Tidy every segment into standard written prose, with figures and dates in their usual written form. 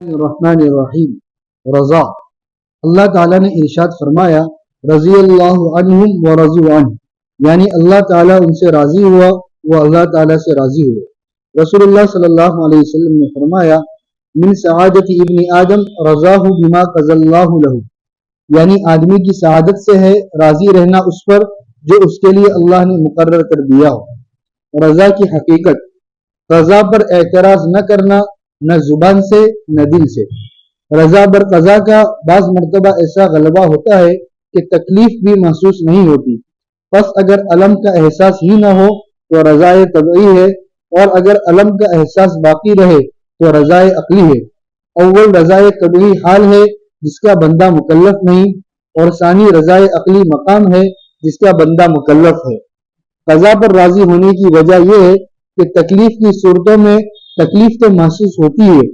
الرحمن الرحیم۔ رضا، اللہ تعالیٰ نے ارشاد فرمایا رضی اللہ عنہم ورضوا عنہ، یعنی اللہ تعالیٰ ان سے راضی ہوا، وہ اللہ تعالیٰ سے راضی ہوئے۔ رسول اللہ صلی اللہ علیہ وسلم نے فرمایا من سعادت ابن آدم رضاہ بما قضى اللہ لہ، یعنی آدمی کی سعادت سے ہے راضی رہنا اس پر جو اس کے لیے اللہ نے مقرر کر دیا ہو۔ رضا کی حقیقت، قضا پر اعتراض نہ کرنا، نہ زبان سے نہ دل سے۔ رضا بر قضا کا بعض مرتبہ ایسا غلبہ ہوتا ہے کہ تکلیف بھی محسوس نہیں ہوتی، پس اگر علم کا احساس ہی نہ ہو تو رضا طبعی ہے، اور اگر علم کا احساس باقی رہے تو رضا عقلی ہے۔ اول رضا طبعی حال ہے جس کا بندہ مکلف نہیں، اور ثانی رضا عقلی مقام ہے جس کا بندہ مکلف ہے۔ قضا پر راضی ہونے کی وجہ یہ ہے کہ تکلیف کی صورتوں میں تکلیف تو محسوس ہوتی ہے،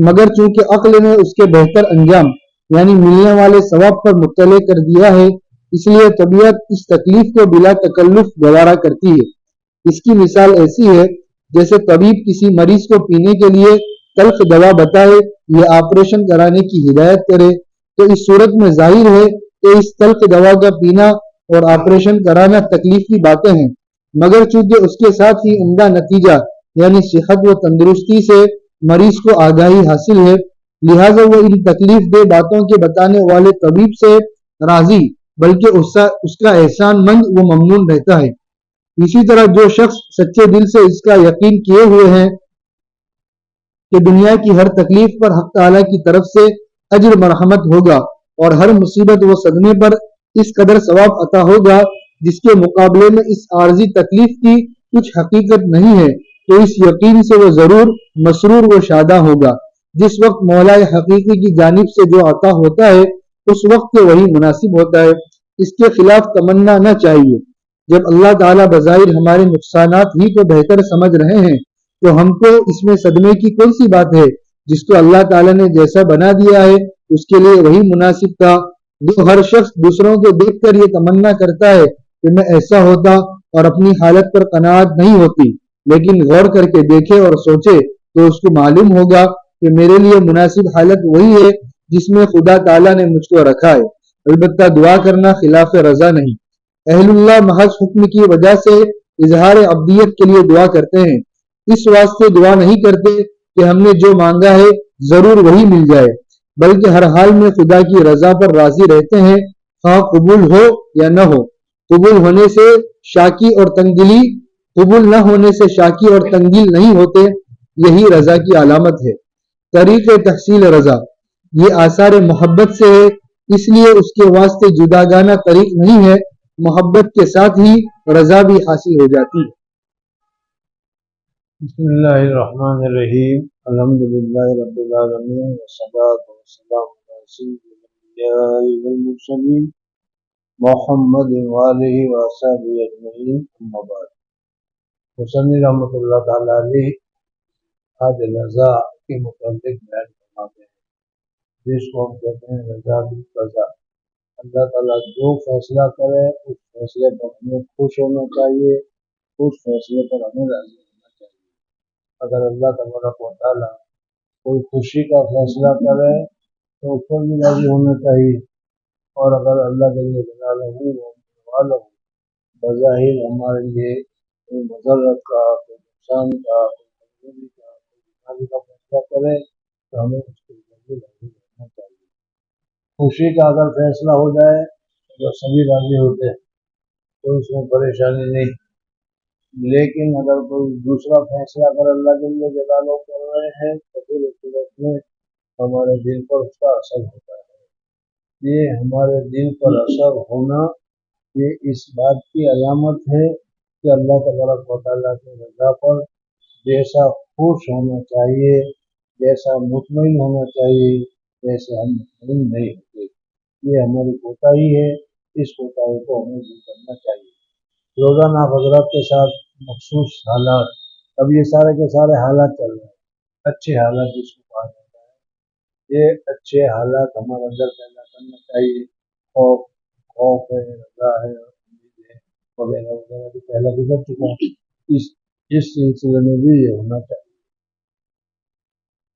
مگر چونکہ عقل نے اس کے بہتر انجام یعنی ملنے والے ثواب پر مطلع کر دیا ہے، اس لیے طبیعت اس تکلیف کو بلا تکلف گوارا کرتی ہے۔ اس کی مثال ایسی ہے جیسے طبیب کسی مریض کو پینے کے لیے تلخ دوا بتائے یا آپریشن کرانے کی ہدایت کرے، تو اس صورت میں ظاہر ہے کہ اس تلخ دوا کا پینا اور آپریشن کرانا تکلیف کی باتیں ہیں، مگر چونکہ اس کے ساتھ ہی عمدہ نتیجہ یعنی صحت و تندرستی سے مریض کو آگاہی حاصل ہے، لہٰذا وہ ان تکلیف دہ باتوں کے بتانے والے طبیب سے راضی بلکہ اس کا احسان مند و ممنون رہتا ہے۔ اسی طرح جو شخص سچے دل سے اس کا یقین کیے ہوئے ہیں کہ دنیا کی ہر تکلیف پر حق تعالیٰ کی طرف سے اجر مرحمت ہوگا، اور ہر مصیبت و صدمے پر اس قدر ثواب عطا ہوگا جس کے مقابلے میں اس عارضی تکلیف کی کچھ حقیقت نہیں ہے، تو اس یقین سے وہ ضرور مسرور و شادہ ہوگا۔ جس وقت مولا حقیقی کی جانب سے جو عطا ہوتا ہے اس وقت کے وہی مناسب ہوتا ہے، اس کے خلاف تمنا نہ چاہیے۔ جب اللہ تعالیٰ بظاہر ہمارے نقصانات ہی کو بہتر سمجھ رہے ہیں تو ہم کو اس میں صدمے کی کون سی بات ہے؟ جس کو اللہ تعالیٰ نے جیسا بنا دیا ہے اس کے لیے وہی مناسب تھا۔ جو ہر شخص دوسروں کو دیکھ کر یہ تمنا کرتا ہے کہ میں ایسا ہوتا اور اپنی حالت پر قناعت نہیں ہوتی، لیکن غور کر کے دیکھے اور سوچے تو اس کو معلوم ہوگا کہ میرے لیے مناسب حالت وہی ہے جس میں خدا تعالیٰ نے مجھ کو رکھا ہے۔ البتہ دعا کرنا خلاف رضا نہیں۔ اہل اللہ محض حکم کی وجہ سے اظہار عبدیت کے لیے دعا کرتے ہیں، اس واسطے دعا نہیں کرتے کہ ہم نے جو مانگا ہے ضرور وہی مل جائے، بلکہ ہر حال میں خدا کی رضا پر راضی رہتے ہیں، خواہ قبول ہو یا نہ ہو۔ قبول ہونے سے شاکی اور تنگدلی، قبول نہ ہونے سے شاکی اور تنگدل نہیں ہوتے، یہی رضا کی علامت ہے۔ طریق تحصیل رضا، یہ آثار محبت سے ہے، اس لیے اس کے واسطے جداگانہ طریق نہیں ہے، محبت کے ساتھ ہی رضا بھی حاصل ہو جاتی ہے۔ بسم اللہ الرحمن الرحیم، الحمدللہ رب العالمین، والصلاة والسلام علی سید الانبیاء والمرسلین محمد وآلہ وصحبہ اجمعین، اما بعد۔ مصنف رحمۃ اللہ تعالیٰ علیہ آج رضا کے متعلق بیان فرماتے ہیں، جس کو ہم کہتے ہیں رضا بالقضا۔ اللہ تعالیٰ جو فیصلہ کرے اس فیصلے پر ہمیں خوش ہونا چاہیے، اس فیصلے پر ہمیں راضی ہونا چاہیے۔ اگر اللہ تبارک و تعالیٰ کوئی خوشی کا فیصلہ کرے تو اس پر بھی راضی ہونا چاہیے، اور اگر اللہ جل جلالہ بظاہر ہمارے لیے کوئی مضرت کا، کوئی نقصان کا، کوئی کمزوری کا، کوئی بیماری کا فیصلہ کرے تو ہمیں اس کے ذریعے راضی ہونا چاہیے۔ خوشی کا اگر فیصلہ ہو جائے تو سبھی راضی ہوتے ہیں، تو اس میں پریشانی نہیں، لیکن اگر کوئی دوسرا فیصلہ اگر اللہ جل جلالہ کر رہے ہیں تو پھر اس صورت میں ہمارے دل پر اس کا اثر ہوتا ہے۔ یہ ہمارے دل پر اثر ہونا یہ اس بات کی علامت ہے کہ اللہ تبارک و تعالیٰ کی رضا پر جیسا خوش ہونا چاہیے، جیسا مطمئن ہونا چاہیے، ویسے ہم مطمئن نہیں ہوتے۔ یہ ہماری کوتاہی ہے، اس کوتاہی کو ہمیں دور کرنا چاہیے۔ روزانہ حضرات کے ساتھ مخصوص حالات، اب یہ سارے کے سارے حالات چل رہے ہیں، اچھے حالات جس کو کہا جاتا ہے، یہ اچھے حالات ہمارے اندر پیدا کرنا چاہیے۔ خوف ہے، رضا ہے، امید ہے، وغیرہ وغیرہ جو پہلا گزر چکا ہے، اس سلسلے میں بھی یہ ہونا چاہیے۔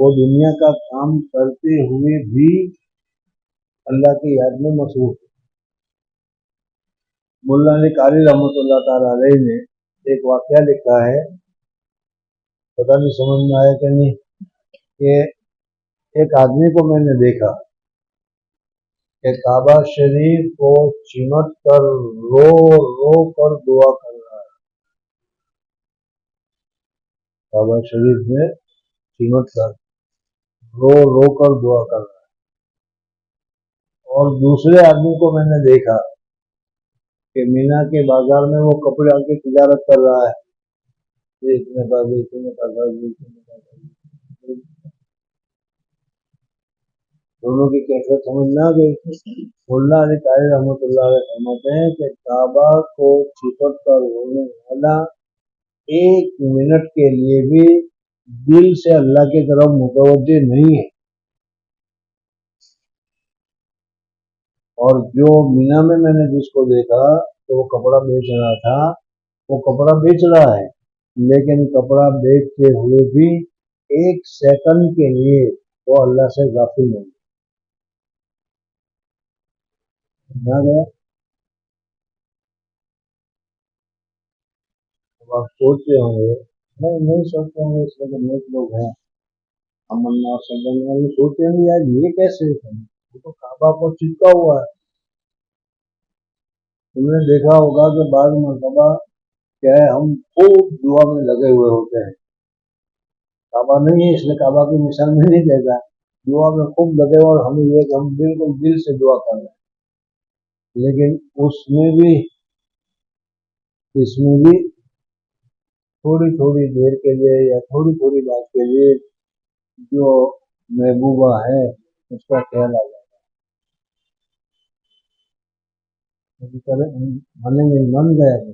وہ دنیا کا کام کرتے ہوئے بھی اللہ کی یاد میں مصروف ہے۔ مولا علی قاری رحمۃ اللہ تعالیٰ علیہ نے ایک واقعہ لکھا ہے، پتہ نہیں سمجھ میں آیا کہ نہیں، کہ ایک آدمی کو میں نے دیکھا کہ کعبہ شریف کو چمٹ کر رو رو کر دعا کر رہا ہے، کعبہ شریف میں چمٹ کر رو رو کر دعا کر رہا ہے۔ اور دوسرے آدمی کو میں نے دیکھا کہ مینا کے بازار میں وہ کپڑے کی تجارت کر رہا ہے، اتنے کا دے، اتنے کا دے، اتنے کا دے۔ دونوں کی کیفیت سمجھ نہ گئی۔ مولا علی قاری رحمۃ اللہ علیہ فرماتے ہیں کہ کعبہ کو چپٹ کر رونے والا ایک منٹ کے لیے بھی دل سے اللہ کی طرف متوجہ نہیں ہے، اور جو مینا میں نے جس کو دیکھا کہ وہ کپڑا بیچ رہا تھا، وہ کپڑا بیچ رہا ہے لیکن کپڑا بیچتے ہوئے بھی ایک سیکنڈ کے لیے وہ اللہ سے غافل نہیں نہ گیا۔ اب آپ سوچتے ہوں گے، نہیں سوچتے ہوں گے، اس لیے کہ نیک لوگ ہیں، ہم اللہ صلی اللہ علیہ وسلم سوچتے ہیں یار یہ کیسے ہے؟ وہ تو کعبہ کو چپکا ہوا ہے۔ تم نے دیکھا ہوگا کہ بعض مرتبہ کیا ہے، ہم خوب دعا میں لگے ہوئے ہوتے ہیں، کعبہ نہیں ہے اس لیے کعبہ کی مثال میں نہیں دیتا، دعا میں خوب لگے ہوئے اور ہمیں یہ کہ ہم بالکل دل سے دعا کر رہے ہیں، لیکن اس میں بھی تھوڑی تھوڑی دیر کے لیے یا تھوڑی تھوڑی بات کے لیے جو محبوبہ ہے اس کا خیال آ جاتا ہے، من گیا ہے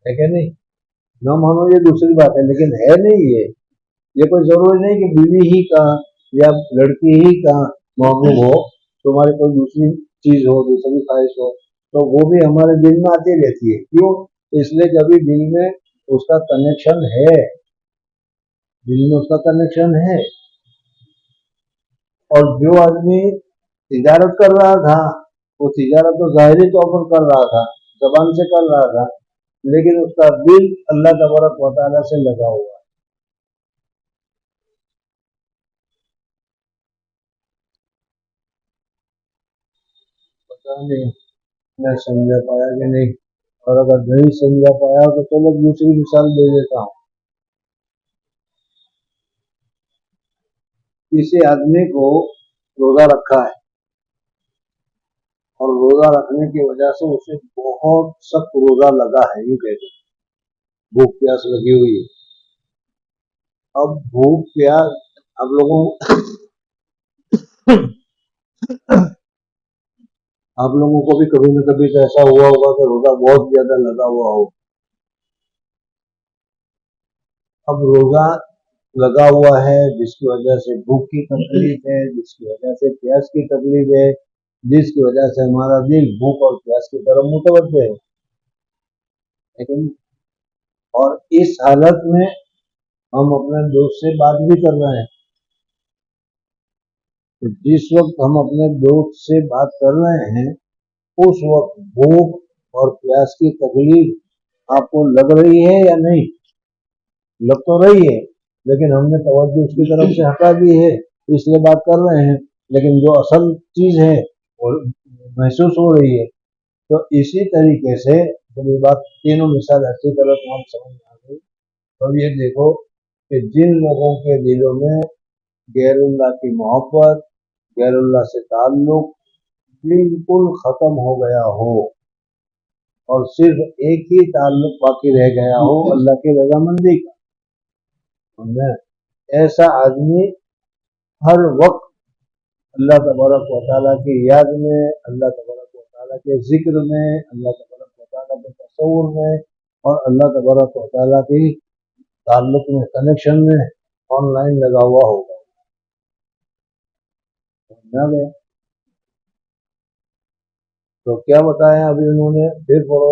کہ نہیں؟ نہ مانو یہ دوسری بات ہے، لیکن ہے نہیں یہ کوئی ضروری نہیں کہ بیوی ہی کا یا لڑکی ہی کا محبوب ہو، تمہاری کوئی دوسری چیز ہو، دوسری خواہش ہو تو وہ بھی ہمارے دل میں آتی رہتی ہے۔ کیوں؟ اس لیے کبھی دل میں اس کا کنیکشن ہے، دل میں اس کا کنیکشن ہے۔ اور جو آدمی تجارت کر رہا تھا وہ تجارت تو ظاہری طور پر کر رہا تھا، زبان سے کر رہا تھا، لیکن اس کا دل اللہ تبارک و تعالیٰ سے لگا ہوا ہے۔ پتہ نہیں میں سمجھا پایا کہ نہیں، اور اگر نہیں سمجھا پایا تو چلو دوسری مثال دے دیتا ہوں۔ کسی آدمی کو روزہ رکھا ہے اور روزہ رکھنے کی وجہ سے اسے بہت سخت روزہ لگا ہے، یوں کہتے ہیں بھوک پیاس لگی ہوئی ہے۔ اب بھوک پیاس آپ لوگوں کو بھی کبھی نہ کبھی تو ایسا ہوا ہوگا کہ روزہ بہت زیادہ لگا ہوا ہو۔ اب روزہ لگا ہوا ہے جس کی وجہ سے بھوک کی تکلیف ہے، جس کی وجہ سے پیاس کی تکلیف ہے، جس کی وجہ سے ہمارا دل بھوک اور پیاس کی طرف متوجہ ہے، لیکن اور اس حالت میں ہم اپنے دوست سے بات بھی کر رہے ہیں، تو جس وقت ہم اپنے دوست سے بات کر رہے ہیں اس وقت بھوک اور پیاس کی تکلیف آپ کو لگ رہی ہے یا نہیں؟ لگ تو رہی ہے، لیکن ہم نے توجہ اس کی طرف سے ہٹا دی ہے، اس لیے بات کر رہے ہیں، لیکن جو اصل چیز ہے وہ محسوس ہو رہی ہے۔ تو اسی طریقے سے جب یہ بات تینوں مثال اچھی طرح تمام سمجھ میں آ گئی، تو یہ دیکھو کہ جن لوگوں کے دلوں میں غیر اللہ کی محبت، غیر اللہ سے تعلق بالکل ختم ہو گیا ہو اور صرف ایک ہی تعلق باقی رہ گیا ہو اللہ کی رضامندی کا، ایسا آدمی ہر وقت اللہ تبارک و تعالیٰ کی یاد میں، اللہ تبارک و تعالیٰ کے ذکر میں، اللہ تبارک و تعالیٰ کے تصور میں اور اللہ تبارک و تعالیٰ کی تعلق میں، کنیکشن میں آن لائن لگا ہوا ہوگا۔ تو کیا بتایا ابھی انہوں نے؟ پھر پڑھو۔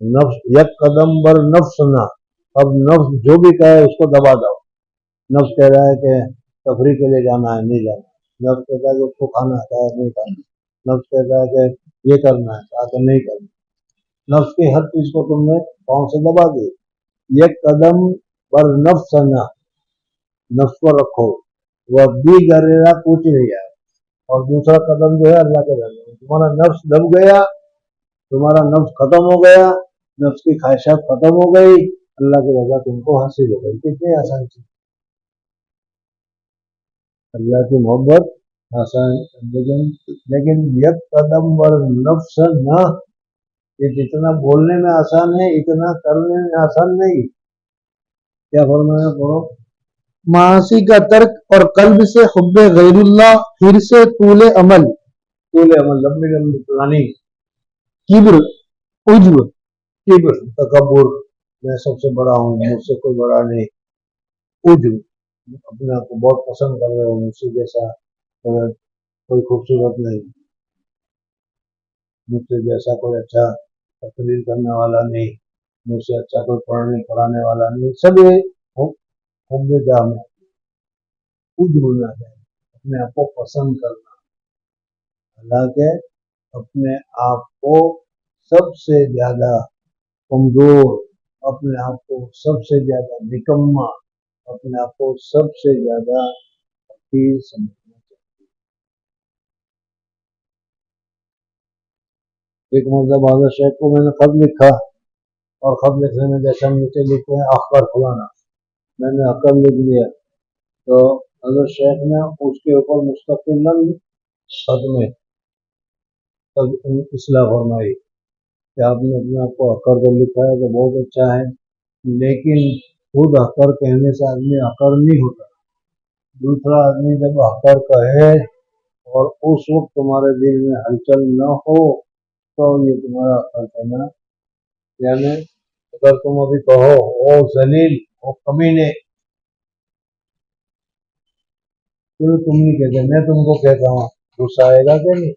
نفس یک قدم بر نفس نہ، اب نفس جو بھی کہے اس کو دبا دو. نفس کہہ رہا ہے کہ تفریح کے لیے جانا ہے، نہیں جانا. نفس کہتا ہے کہ اس کو کھانا ہے، نہیں کھانا. نفس کہتا ہے کہ یہ کرنا ہے، کہا کہ نہیں کرنا. نفس کی ہر چیز کو تم نے پاؤں سے دبا دی. یک قدم بر نفس نہ، نفس کو رکھو. وہ دیگر کچھ نہیں ہے. اور دوسرا قدم جو ہے اللہ کے گھر میں. تمہارا نفس دب گیا، تمہارا نفس ختم ہو گیا، نفس کی خواہشات ختم ہو گئی، اللہ کی رضا تم کو حاصل ہو گئی. کتنی آسان چیز. اللہ کی محبت آسان. لیکن یک قدم بر نفس نہ، یہ جتنا بولنے میں آسان ہے اتنا کرنے میں آسان نہیں. کیا فرمایا پڑھو؟ معاصی کا ترک اور قلب سے حب غیر اللہ، پھر سے طول عمل، طول عمل، لمبی لمبی پلاننگ، کبر، عجب، کبر، تکبر، میں سب سے بڑا ہوں، مجھ سے کوئی بڑا نہیں. عجب، اپنے آپ کو بہت پسند کر رہے ہو، مجھ سے جیسا کوئی خوبصورت نہیں، مجھ سے جیسا کوئی اچھا تقریر کرنے والا نہیں، مجھ سے اچھا کوئی پڑھانے والا نہیں. سب یہ حب جام ہے. عجب نہ ہے، اپنے آپ کو پسند کرنا. حالانکہ اپنے آپ کو سب سے زیادہ کمزور، اپنے آپ کو سب سے زیادہ نکما، اپنے آپ کو سب سے زیادہ حقیر سمجھنا چاہیے. ایک مرتبہ حضرت شیخ کو میں نے خط لکھا، اور خط لکھنے میں جیسے ہم نیچے لکھتے ہیں اخبار فلانا، میں نے اکر لکھ دیا. تو حضرت شیخ نے اس کے اوپر مستقل خط میں اصلاح فرمائی کہ آپ نے اپنے آپ کو اکر تو لکھا ہے تو بہت اچھا ہے، لیکن خود اکر کہنے سے آدمی اکر نہیں ہوتا. دوسرا آدمی جب اکر کہے اور اس وقت تمہارے دل میں ہلچل نہ ہو تو یہ تمہارا اکر کہنا. یعنی اگر تم ابھی کہو او ذلیل او کمینے، تو تم نہیں کہتے، میں تم کو کہتا ہوں، غصہ آئے گا کہ نہیں؟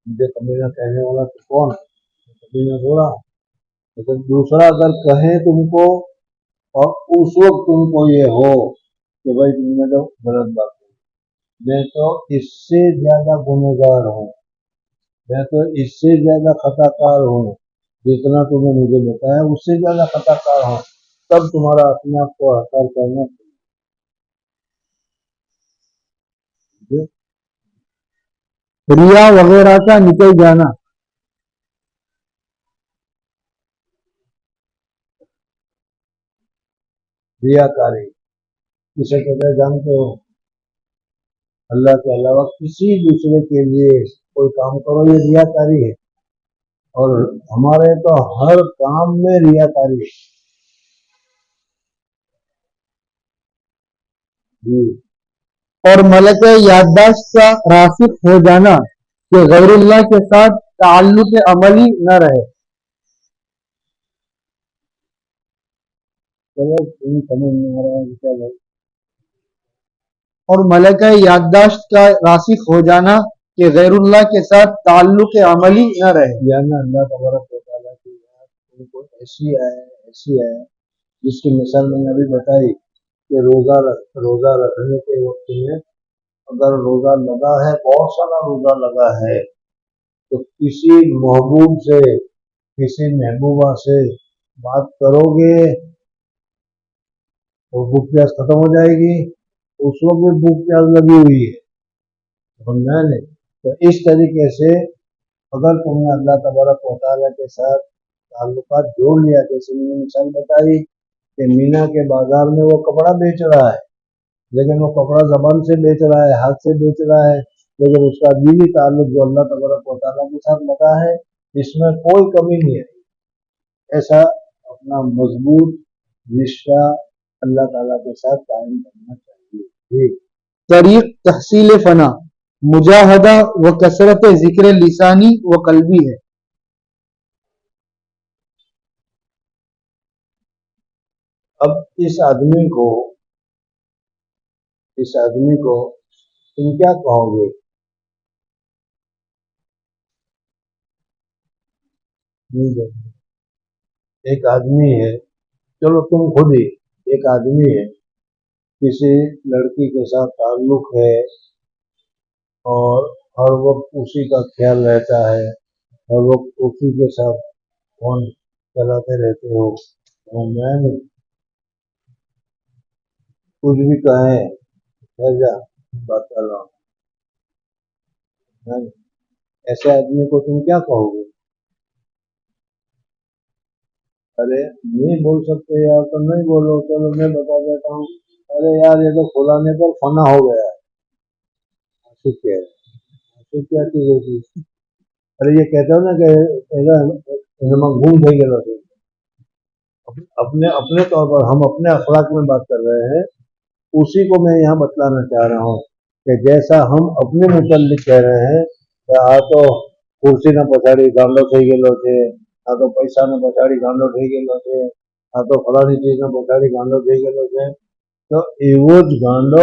مجھے کمینہ کہنے والا تو کون ہے؟ کمینہ تھوڑا. لیکن دوسرا اگر کہیں تم کو اور اس وقت تم کو یہ ہو کہ بھائی تم نے تو غلط بات کی، میں تو اس سے زیادہ گنہگار ہوں، میں تو اس سے زیادہ خطا کار ہوں، جتنا تمہیں مجھے بتایا اس سے زیادہ خطا کار ہوں، تب تمہارا اپنے آپ کو حقار کرنا چاہیے. ریا وغیرہ کا نکل جانا. ریاکاری کسے کہتے ہیں جانتے ہو؟ اللہ کے علاوہ کسی دوسرے کے لیے کوئی کام کرو، یہ ریاکاری ہے. اور ہمارے تو ہر کام میں ریاکاری ہے. جی. اور ملکہ یادداشت کا راسخ ہو جانا کہ غیر اللہ کے ساتھ تعلق عملی نہ رہے. چلو سمجھ میں آ رہا ہے کیا بھائی. اور ملکہ یادداشت کا راسخ ہو جانا کہ غیر اللہ کے ساتھ تعلق عملی نہ رہے. یعنی اللہ تبارک و تعالیٰ کی یاد ان کو ایسی ہے جس کی مثال میں نے ابھی بتائی کہ روزہ رکھنے کے وقت میں اگر روزہ لگا ہے، بہت سارا روزہ لگا ہے، تو کسی محبوب سے، کسی محبوبہ سے بات کرو گے اور بھوک پیاس ختم ہو جائے گی. اس وقت بھی بھوک پیاس لگی ہوئی ہے، سمجھا نہیں؟ تو اس طریقے سے اگر تم نے اللہ تبارک و تعالیٰ کے ساتھ تعلقات جوڑ لیا، جیسے میں نے مثال بتائی کہ مینا کے بازار میں وہ کپڑا بیچ رہا ہے، لیکن وہ کپڑا زبان سے بیچ رہا ہے، ہاتھ سے بیچ رہا ہے، لیکن اس کا دلی تعلق جو اللہ تبارک و تعالیٰ کے ساتھ لگا ہے اس میں کوئی کمی نہیں ہے. ایسا اپنا مضبوط رشتہ اللہ تعالیٰ کے ساتھ قائم کرنا چاہیے. طریق تحصیل فنا مجاہدہ و کثرت ذکر لسانی و قلبی ہے. اب اس آدمی کو تم کیا کہو گے؟ نہیں ایک آدمی ہے، چلو تم خود ہی، ایک آدمی ہے، کسی لڑکی کے ساتھ تعلق ہے اور ہر وقت اسی کا خیال رہتا ہے، ہر وقت اسی کے ساتھ فون چلاتے رہتے ہو، اور میں نے کچھ بھی کہیں جا بات کر رہا ہوں، ایسے آدمی کو تم کیا کہو گے؟ ارے نہیں بول سکتے یار تو نہیں بولو، چلو میں بتا دیتا ہوں، ارے یار یہ تو فلانے پر فنا ہو گیا ہے، آصف کہہ رہے آصف کیا چیز ہوتی ہے؟ ارے یہ کہتا ہوں نا کہ گم تھے گئے تھے، اپنے اپنے طور پر ہم اپنے اخلاق میں بات کر رہے ہیں، اسی کو میں یہاں بتلانا چاہ رہا ہوں کہ جیسا ہم اپنے متعلق کہہ رہے ہیں کہ آ تو کرسی نہ پછાડી ગાંડો થઈ ગયેલો છે, આ તો પૈસા ને પછાડી ગાંડો થઈ ગયેલો છે, આ તો ફલાણી ચીજ ને પછાડી ગાંડો થઈ ગયેલો છે, તો એવો જ ગાંડો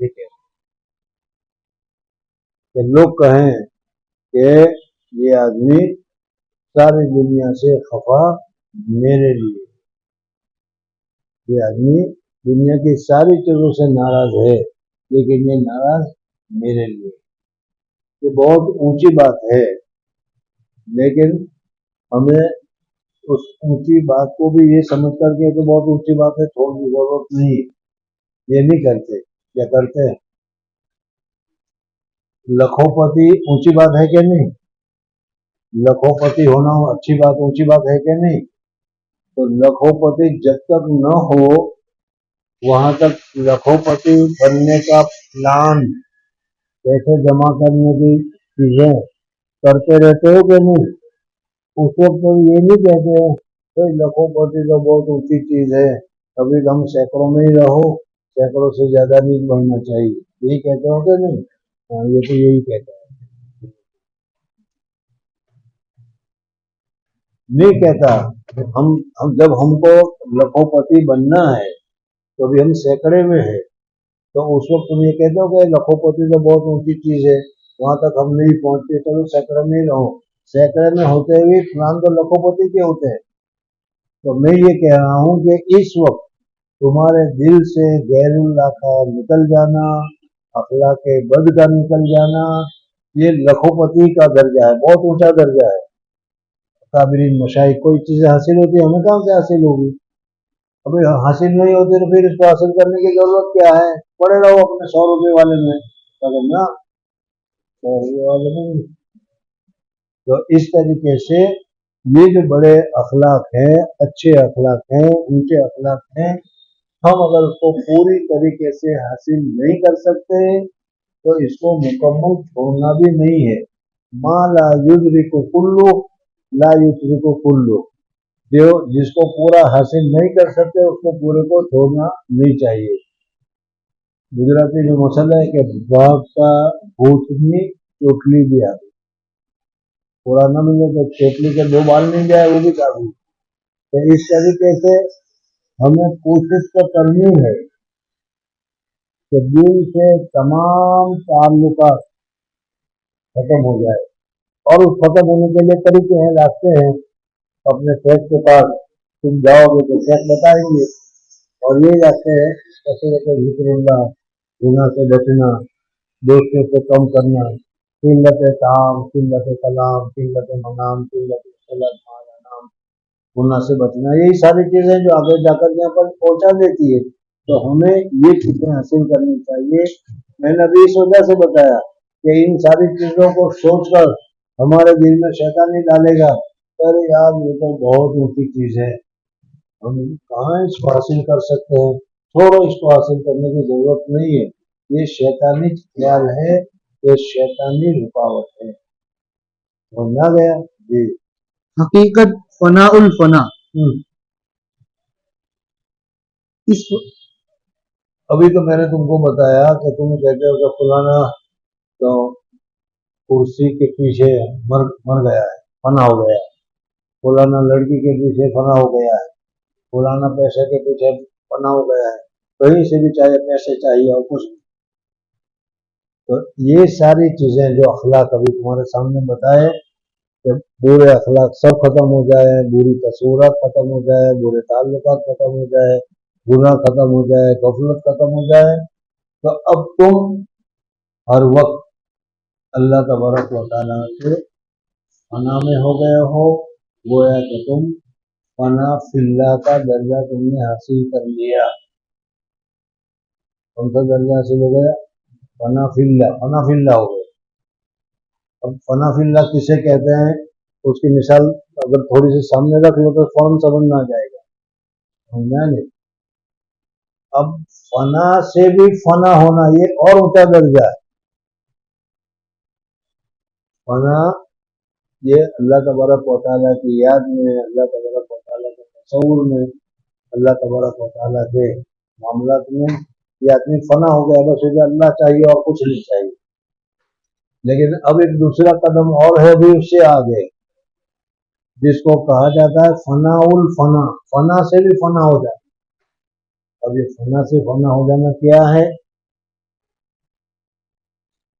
ٹھیک ہے کہ لوگ کہیں کہ یہ آدمی ساری دنیا سے خفا میرے لیے، یہ آدمی دنیا کی ساری چیزوں سے ناراض ہے لیکن یہ ناراض میرے لیے. یہ بہت اونچی بات ہے، لیکن ہمیں اس اونچی بات کو بھی یہ سمجھ کر کے تو بہت اونچی بات ہے چھوڑنے کی ضرورت نہیں ہے، یہ نہیں کرتے. کیا کرتے ہیں؟ لکھوں پتی اونچی بات ہے کہ نہیں؟ لکھوں پتی ہونا اچھی بات اونچی بات ہے کہ نہیں؟ تو لکھوں پتی جب تک نہ ہو وہاں تک لکھوں پتی بننے کا پلان، پیسے جمع کرنے کی چیزیں کرتے رہتے ہو کہ نہیں؟ اس وقت یہ نہیں کہتے بھائی لکھوں پتی تو بہت اونچی چیز ہے، کبھی ہم سینکڑوں میں ہی رہو، سینکڑوں سے زیادہ نہیں بڑھنا چاہیے، یہی کہتے ہو کہ نہیں؟ ہاں یہ تو یہی کہتا ہے، نہیں کہتا. ہم جب ہم کو لکھوں پتی بننا ہے تو ابھی ہم سینکڑے میں ہیں، تو اس وقت تم یہ کہتے ہو کہ لکھوں پتی تو بہت اونچی چیز ہے، وہاں تک ہم نہیں پہنچتے، چلو سینکڑے میں ہی رہو. سینکڑے میں ہوتے ہوئے فلان تو لکھوں پتی کے ہوتے ہیں. تو میں یہ کہہ رہا ہوں کہ اس وقت تمہارے دل سے غیر اللہ کا نکل جانا، اخلاق بد کا نکل جانا، یہ لکھوں پتی کا درجہ ہے، بہت اونچا درجہ ہے. قابرین مشائخ کوئی چیزیں حاصل ہوتی ہے، ہمیں کہاں سے حاصل ہوگی؟ ابھی حاصل نہیں ہوتی تو پھر اس کو حاصل کرنے کی ضرورت کیا ہے؟ پڑے رہو اپنے 100 روپے والے میں، اگر نا 100 روپے والے میں. تو اس طریقے سے یہ جو بڑے اخلاق ہیں، اچھے اخلاق ہیں، اونچے اخلاق ہیں، ہم اگر اس کو پوری طریقے سے حاصل نہیں کر سکتے تو اس کو مکمل چھوڑنا بھی نہیں ہے. ما لا یدرک کلو لا یدرک کلو، جو جس کو پورا حاصل نہیں کر سکتے اس کو پورے کو چھوڑنا نہیں چاہیے. گجراتی جو مسئلہ ہے کہ باغ کا بھوتنی چوٹلی بھی آتی، پورا نہ ملے تو چوٹلی کے 2 بال نہیں جائے وہ بھی کافی. تو اس طریقے سے ہمیں کوشش تو کرنی ہے کہ دل سے تمام تعلقات ختم ہو جائے، اور اس ختم ہونے کے لیے طریقے ہیں، راستے ہیں. اپنے شیخ کے پاس تم جاؤ گے تو شیخ بتائیں گے، اور یہ راستے ہیں کثرت ذکر اللہ، گناہ سے بچنا، دوستوں سے کم کرنا، قلت طعام، قلت کلام، قلت منام، قلت صلات نام، گناہ سے بچنا. یہی ساری چیزیں جو آگے جا کر یہاں پر پہنچا دیتی ہے. تو ہمیں یہ چیزیں حاصل کرنی چاہیے. میں نے ابھی اس وجہ سے بتایا کہ ان ساری چیزوں کو سوچ کر ہمارے دل میں شیطان نہیں ڈالے گا ارے یار یہ تو بہت اونچی چیز ہے، ہم کہاں اس کو حاصل کر سکتے ہیں، چھوڑو اس کو حاصل کرنے کی ضرورت نہیں ہے. یہ شیطانی خیال ہے، یہ شیطانی رکاوٹ ہے. سمجھا گیا جی؟ حقیقت فنا الفنا. اس ابھی تو میں نے تم کو بتایا کہ تم کہتے ہو کہ فلانا تو کرسی کے پیچھے مر گیا ہے، فنا ہو گیا ہے، فلانا لڑکی کے پیچھے فنا ہو گیا ہے، فلانا پیسے کے پیچھے فنا ہو گیا ہے، کہیں سے بھی چاہے پیسے چاہیے اور کچھ. تو یہ ساری چیزیں جو اخلاق ابھی تمہارے سامنے بتائے کہ برے اخلاق سب ختم ہو جائے، بری تصورات ختم ہو جائے، برے تعلقات ختم ہو جائے، گناہ ختم ہو جائے، غفلت ختم ہو جائے، تو اب تم ہر وقت اللہ تبارک و تعالیٰ سے فنا میں ہو گئے ہو، گویا کہ تم فنا فی اللہ کا درجہ تم نے حاصل کر لیا۔ کون سا درجہ حاصل ہو گیا؟ فنا فی اللہ، فنا فی اللہ ہو گیا۔ اب فنا فی اللہ کسے کہتے ہیں؟ اس کی مثال اگر تھوڑی سی سامنے رکھ لو تو فوراً سمجھ میں آ جائے گا، سمجھا نہیں؟ اب فنا سے بھی فنا ہونا یہ اور اونچا درجہ ہے۔ فنا یہ اللہ تبارک و تعالیٰ کی یاد میں، اللہ تبارک و تعالیٰ کے تصور میں، اللہ تبارک و تعالیٰ کے معاملات میں یہ آدمی فنا ہو گیا، بس اسے اللہ چاہیے اور کچھ نہیں چاہیے۔ لیکن اب ایک دوسرا قدم اور ہے بھی اس سے آگے، جس کو کہا جاتا ہے فنا الفنا، فنا سے بھی فنا ہو جاتا۔ اب یہ فنا سے فنا ہو جانا کیا ہے؟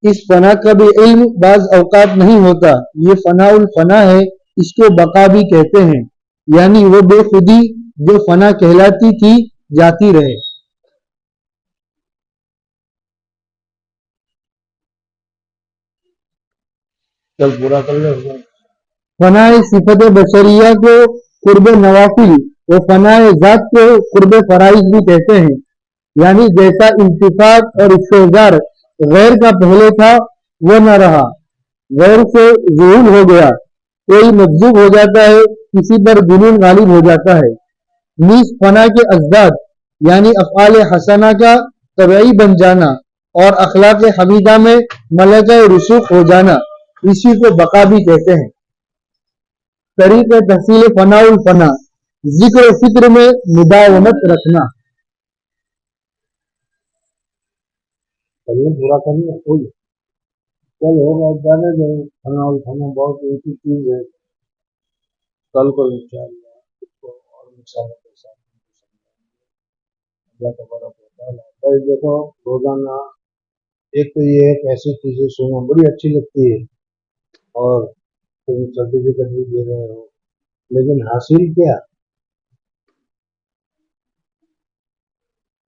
اس فنا کا بھی علم بعض اوقات نہیں ہوتا، یہ فنا الفنا ہے، اس کو بقا بھی کہتے ہیں، یعنی وہ بے خودی جو فنا کہلاتی تھی جاتی رہے۔ چل پورا کر لے۔ فنا صفت بشریہ کو قرب نوافل و فنا ذات کو قرب فرائض بھی کہتے ہیں، یعنی جیسا التفات اور استحضار غیر کا پہلے تھا وہ نہ رہا، غیر سے ظہور ہو گیا، کوئی مجذوب ہو جاتا ہے، کسی پر جنون غالب ہو جاتا ہے۔ نیز فنا کے ازداد یعنی افعال حسنہ کا طبعی بن جانا اور اخلاق حمیدہ میں ملکہ رسوخ ہو جانا، اسی کو بقا بھی کہتے ہیں۔ طریق تحصیل فنا الفنا، ذکر و فکر میں مداومت رکھنا۔ پورا کرنا کوئی کل ہوگا، جانے دیں، فنا الفنا بہت اونچی چیز ہے، کل کو انشاءاللہ اس کو اور مثالوں کے ساتھ اللہ تبارک و تعالیٰ۔ بھائی دیکھو روزانہ ایک تو یہ ایک ایسی چیزیں سنو بڑی اچھی لگتی ہے اور تم سرٹیفکیٹ بھی دے رہے ہو، لیکن حاصل کیا؟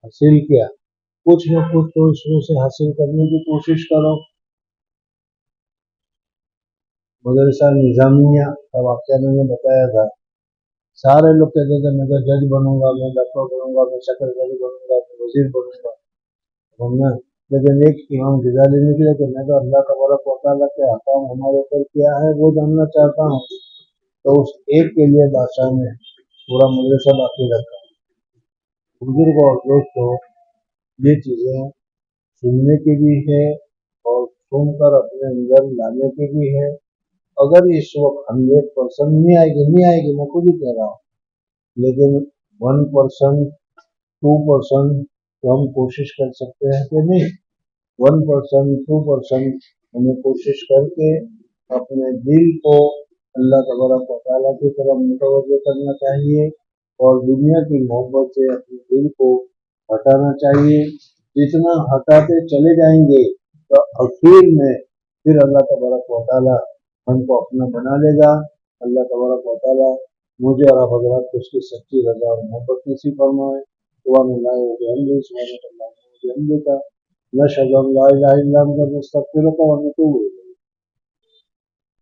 حاصل کیا؟ کچھ نہ کچھ تو اس میں سے حاصل کرنے کی کوشش کرو۔ مدرسہ نظامیہ کا واقعہ میں نے بتایا تھا، سارے لوگ کہتے تھے میں تو جج بنوں گا، میں ڈاکٹر بنوں گا، میں سیکرٹری بنوں گا، میں وزیر بنوں گا، لیکن ایک امام غزالی نکلے کہ میں تو اللہ تبارک و تعالیٰ کے احکام ہمارے اوپر کیا ہے وہ جاننا چاہتا ہوں، تو اس ایک کے لیے بادشاہ نے پورا مدرسہ باقی رکھا۔ بزرگ اور دوستوں، یہ چیزیں سننے کی بھی ہے اور سن کر اپنے اندر لانے کی بھی ہے۔ اگر اس وقت 100% نہیں آئے گی میں خود ہی کہہ رہا ہوں، لیکن 1%، 2% تو ہم کوشش کر سکتے ہیں کہ نہیں؟ 1%، 2% ہمیں کوشش کر کے اپنے دل کو اللہ تبارک و تعالیٰ کی طرف متوجہ کرنا چاہیے اور دنیا کی محبت سے اپنے دل کو ہٹانا چاہیے۔ جتنا ہٹاتے چلے جائیں گے تو اخیر میں پھر اللہ تبارک و تعالیٰ ہم کو اپنا بنا لے گا۔ اللہ تبارک و تعالیٰ مجھے اور آپ حضرات کو اس کی سچی رضا اور محبت نصیب فرمائے۔ سبحان اللہ وبحمدہ، سبحان اللہ وبحمدہ، نشہد ان لا الہ الا انت نستغفرک ونتوب الیک۔